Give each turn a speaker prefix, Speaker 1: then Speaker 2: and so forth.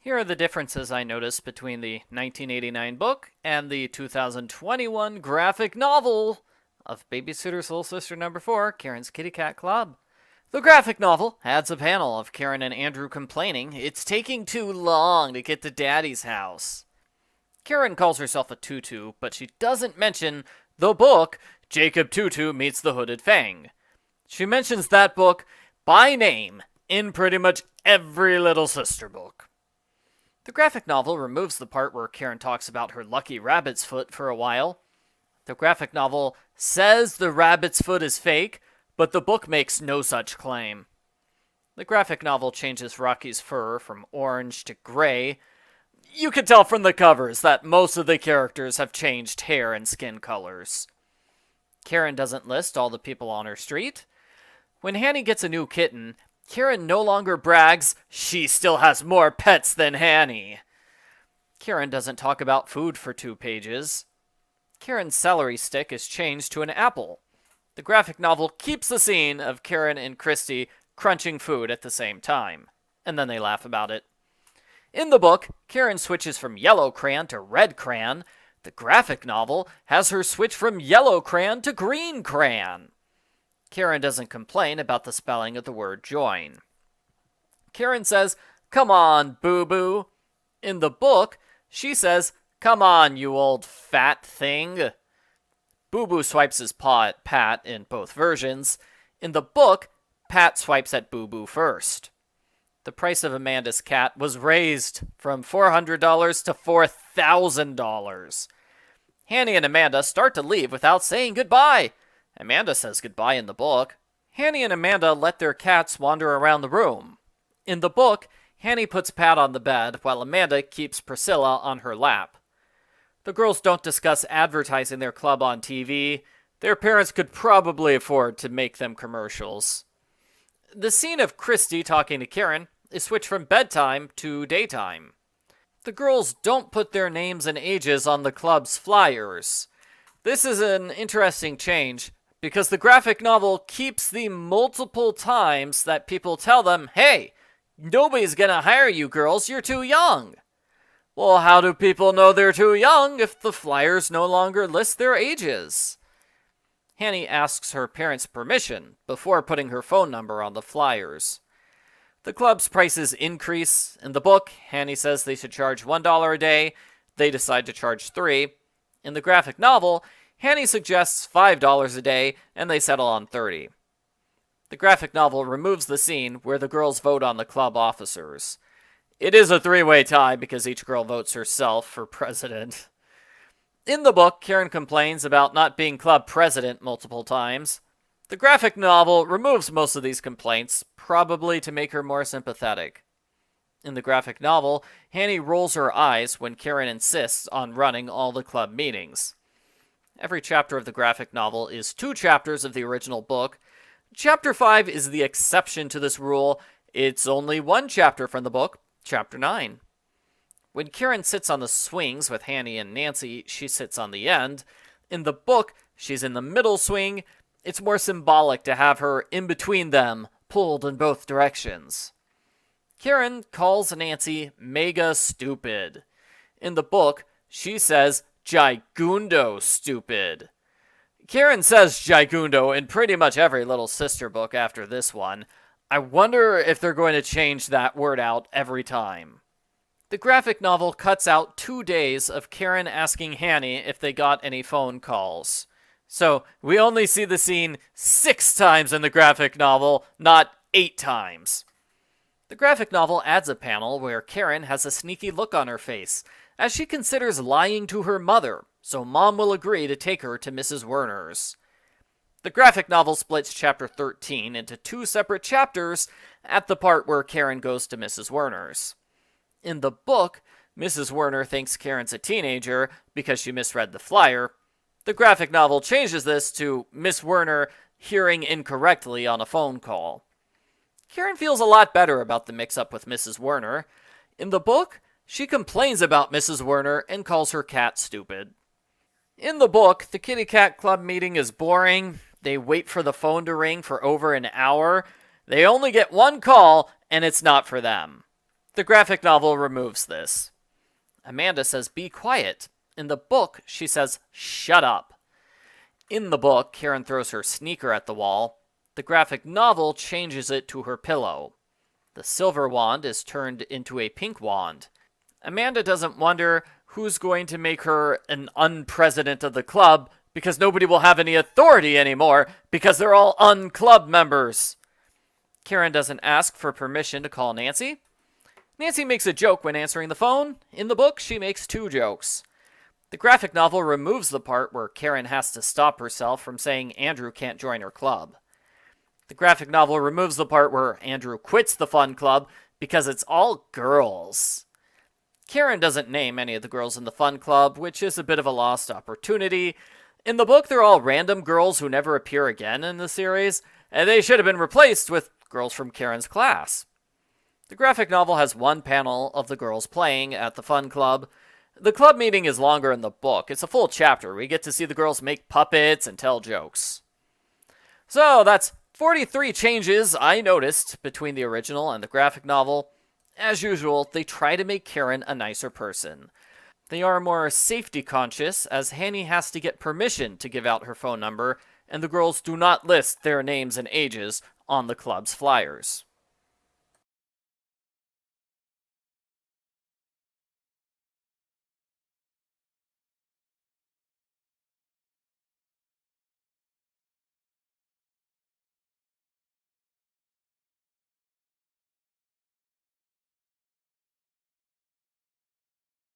Speaker 1: Here are the differences I noticed between the 1989 book and the 2021 graphic novel of Babysitter's Little Sister Number 4, Karen's Kittycat Club. The graphic novel adds a panel of Karen and Andrew complaining it's taking too long to get to Daddy's house. Karen calls herself a tutu, but she doesn't mention the book Jacob Tutu Meets the Hooded Fang. She mentions that book by name in pretty much every Little Sister book. The graphic novel removes the part where Karen talks about her lucky rabbit's foot for a while. The graphic novel says the rabbit's foot is fake, but the book makes no such claim. The graphic novel changes Rocky's fur from orange to gray. You can tell from the covers that most of the characters have changed hair and skin colors. Karen doesn't list all the people on her street. When Hanny gets a new kitten, Karen no longer brags she still has more pets than Hanny. Karen doesn't talk about food for 2 pages. Karen's celery stick is changed to an apple. The graphic novel keeps the scene of Karen and Christy crunching food at the same time, and then they laugh about it. In the book, Karen switches from yellow crayon to red crayon. The graphic novel has her switch from yellow crayon to green crayon. Karen doesn't complain about the spelling of the word join. Karen says, "Come on, boo-boo." In the book, she says, "Come on, you old fat thing." Boo-boo swipes his paw at Pat in both versions. In the book, Pat swipes at Boo-boo first. The price of Amanda's cat was raised from $400 to $4,000. Hanny and Amanda start to leave without saying goodbye. Amanda says goodbye in the book. Hanny and Amanda let their cats wander around the room. In the book, Hanny puts Pat on the bed while Amanda keeps Priscilla on her lap. The girls don't discuss advertising their club on TV. Their parents could probably afford to make them commercials. The scene of Christy talking to Karen is switched from bedtime to daytime. The girls don't put their names and ages on the club's flyers. This is an interesting change because the graphic novel keeps the multiple times that people tell them, "Hey, nobody's gonna hire you girls, you're too young." Well, how do people know they're too young if the flyers no longer list their ages? Hanny asks her parents' permission before putting her phone number on the flyers. The club's prices increase. In the book, Hanny says they should charge $1 a day. They decide to charge $3. In the graphic novel, Hanny suggests $5 a day, and they settle on $30. The graphic novel removes the scene where the girls vote on the club officers. It is a 3-way tie because each girl votes herself for president. In the book, Karen complains about not being club president multiple times. The graphic novel removes most of these complaints, probably to make her more sympathetic. In the graphic novel, Hanny rolls her eyes when Karen insists on running all the club meetings. Every chapter of the graphic novel is 2 chapters of the original book. Chapter 5 is the exception to this rule. It's only 1 chapter from the book, Chapter 9. When Karen sits on the swings with Hanny and Nancy, she sits on the end. In the book, she's in the middle swing. It's more symbolic to have her in between them, pulled in both directions. Karen calls Nancy mega stupid. In the book, she says Gigundo stupid. Karen says Gigundo in pretty much every Little Sister book after this one. I wonder if they're going to change that word out every time. The graphic novel cuts out 2 days of Karen asking Hanny if they got any phone calls. So we only see the scene 6 times in the graphic novel, not 8 times. The graphic novel adds a panel where Karen has a sneaky look on her face, as she considers lying to her mother, so Mom will agree to take her to Mrs. Werner's. The graphic novel splits Chapter 13 into 2 separate chapters at the part where Karen goes to Mrs. Werner's. In the book, Mrs. Werner thinks Karen's a teenager because she misread the flyer. The graphic novel changes this to Miss Werner hearing incorrectly on a phone call. Karen feels a lot better about the mix-up with Mrs. Werner. In the book, she complains about Mrs. Werner and calls her cat stupid. In the book, the Kittycat Club meeting is boring. They wait for the phone to ring for over an hour. They only get 1 call, and it's not for them. The graphic novel removes this. Amanda says, "Be quiet." In the book, she says, "Shut up." In the book, Karen throws her sneaker at the wall. The graphic novel changes it to her pillow. The silver wand is turned into a pink wand. Amanda doesn't wonder who's going to make her an unpresident of the club because nobody will have any authority anymore because they're all unclub members. Karen doesn't ask for permission to call Nancy. Nancy makes a joke when answering the phone. In the book, she makes 2 jokes. The graphic novel removes the part where Karen has to stop herself from saying Andrew can't join her club. The graphic novel removes the part where Andrew quits the fun club because it's all girls. Karen doesn't name any of the girls in the fun club, which is a bit of a lost opportunity. In the book, they're all random girls who never appear again in the series, and they should have been replaced with girls from Karen's class. The graphic novel has 1 panel of the girls playing at the fun club. The club meeting is longer in the book. It's a full chapter. We get to see the girls make puppets and tell jokes. So that's 43 changes I noticed between the original and the graphic novel. As usual, they try to make Karen a nicer person. They are more safety conscious, as Hanny has to get permission to give out her phone number, and the girls do not list their names and ages on the club's flyers.